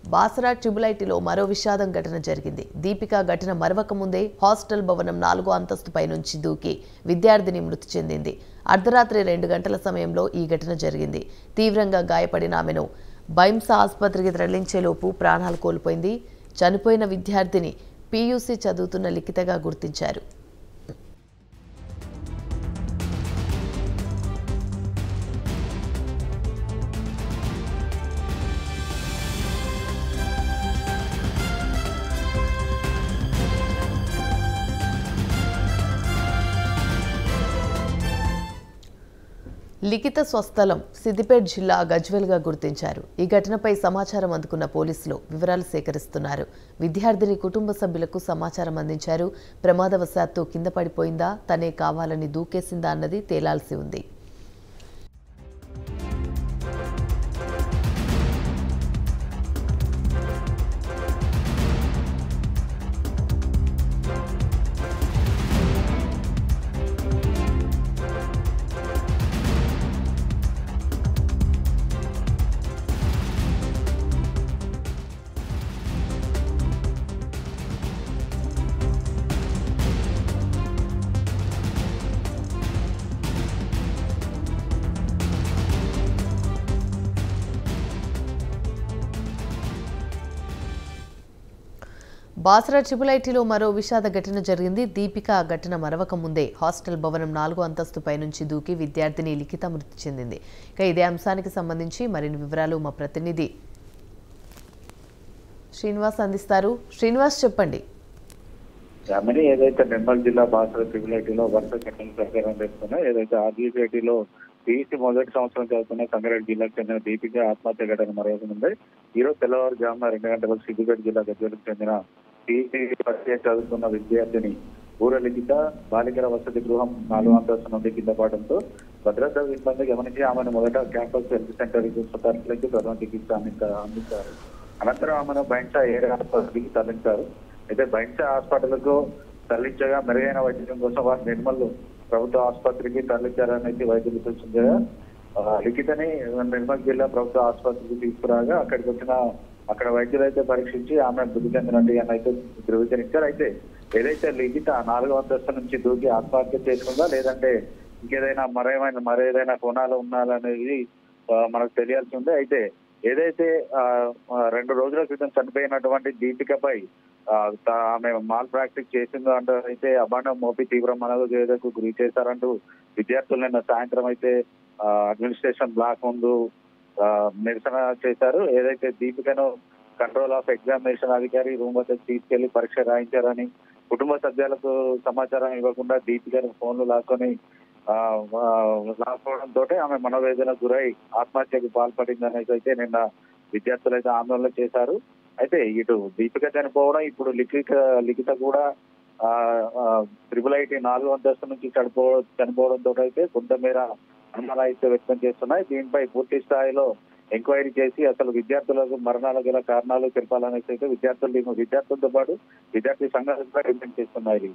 Basara triple ఐటీలో మరో విషాదం ఘటన జరిగింది. దీపిక ఘటన మరవక ముందే హాస్టల్ భవనం 4వ అంతస్తుపై నుంచి దూకి విద్యార్థిని మృతి చెందింది. అర్ధరాత్రి 2 గంటల సమయంలో ఈ ఘటన జరిగింది. తీవ్రంగా గాయపడిన ఆమెను బైంసా ఆసుపత్రికి తరలించేలోపు ప్రాణాలు కోల్పోయింది. చనిపోయిన విద్యార్థిని పీయూసీ చదువుతున్న లిఖితగా గుర్తించారు. లిఖిత స్వస్థలం సిద్దిపేట జిల్లా గజ్వేల్గా గుర్తించారు. ఈ ఘటనపై సమాచారం అందుకున్న పోలీసులు వివరాలు సేకరిస్తున్నారు. విద్యార్థిని కుటుంబ సభ్యులకు సమాచారం అందించారు. ప్రమాదవశాత్తు కింద పడిపోయిందా, తనే కావాలని దూకేసిందా అన్నది తేలాల్సి ఉంది. బాసరా ట్రిబుల్ ఐటీలో మరో విషాద ఘటన జరిగింది. దీపిక ఘటన మరవక ముందే హాస్టల్ భవనం 4వ అంతస్తుపై నుంచి దూకి విద్యార్థిని లిఖిత మృతి చెందింది. ఇక ఇదే అంశానికి సంబంధించి మరిన్ని వివరాలు మా ప్రతినిధి శ్రీనివాస్ అందిస్తారు. శ్రీనివాస్, చెప్పండి. ఏదైతే నిర్మల్ జిల్లా బాసరా ట్రిబుల్ ఐటీలో వరుస ఘటనలు ప్రచారం చేస్తున్నాయి. ఏదైతే ఆర్జీఐటీలో పీఈసీ మొదటి సంవత్సరం చదువుతున్న సంగారెడ్డి జిల్లాకు చెందిన దీపిక ఆత్మహత్య ఘటన మరొకనుంది. ఈరోజు తెల్లవారుజామున 2 గంటలకు సిద్దిపేట జిల్లా గజ్వేల్కు చెందిన పీఈసీ ఫస్ట్ ఇయర్ చదువుతున్న విద్యార్థిని ఊర లిఖిత బాలికల వసతి గృహం 4వ అంతస్తు నుండి కింద పడడంతో భద్రతా సిబ్బంది గమనించి ఆమెను మొదట క్యాంపస్ హెల్త్ సెంటర్ తరలించి ప్రథమ చికిత్స అందించారు. అనంతరం ఆమెను బైంసా ఏరియా ఆసుపత్రికి తరలించారు. అయితే బైంసా హాస్పిటల్కు తరలించగా మెరుగైన వైద్యం కోసం వారు నిర్మల్ ప్రభుత్వ ఆసుపత్రికి తరలించారనేసి వైద్యులు సూచించగా లిఖితని నిర్మల్ జిల్లా ప్రభుత్వ ఆసుపత్రికి తీసుకురాగా అక్కడ వైద్యులు అయితే పరీక్షించి ఆమె మృతి చెందినట్టు అయితే ధృవీకరించారు. అయితే ఏదైతే లిఖిత 4వ అంతస్తు నుంచి దూకి ఆత్మహత్య చేసుకుందా లేదంటే ఇంకేదైనా మరేదైనా కోణాలు ఉన్నారనేది మనకు తెలియాల్సి ఉంది. అయితే ఏదైతే 2 రోజుల క్రితం చనిపోయినటువంటి దీపికపై ఆమె మాల్ ప్రాక్టీస్ చేసిందో అంటూ అయితే అభాండం మోపి తీవ్ర మనోవేదనకు గురి చేశారంటూ విద్యార్థులు నిన్న సాయంత్రం అయితే అడ్మినిస్ట్రేషన్ బ్లాక్ ముందు నిరసన చేశారు. ఏదైతే దీపికను కంట్రోల్ ఆఫ్ ఎగ్జామినేషన్ అధికారి రూమ్ వద్దకు తీసుకెళ్లి పరీక్ష రాయించారని, కుటుంబ సభ్యులకు సమాచారం ఇవ్వకుండా దీపికను ఫోన్లు లాక్కోవడంతో ఆమె మనోవేదనకు గురై ఆత్మహత్యకు పాల్పడిందని అయితే నిన్న విద్యార్థులు అయితే ఆందోళన చేశారు. అయితే ఇటు దీపిక చనిపోవడం, ఇప్పుడు లిఖిత కూడా ట్రిబుల్ ఐటీ 4వ అంతస్తు నుంచి చనిపోవడంతో అయితే కొంతమేర అనుమానాలు అయితే వ్యక్తం చేస్తున్నాయి. దీనిపై పూర్తి స్థాయిలో ఎంక్వైరీ చేసి అసలు విద్యార్థులకు మరణాల గల కారణాలు తెలపాలనేసి అయితే విద్యార్థులతో పాటు విద్యార్థి సంఘాలు కూడా డిమాండ్ చేస్తున్నాయి.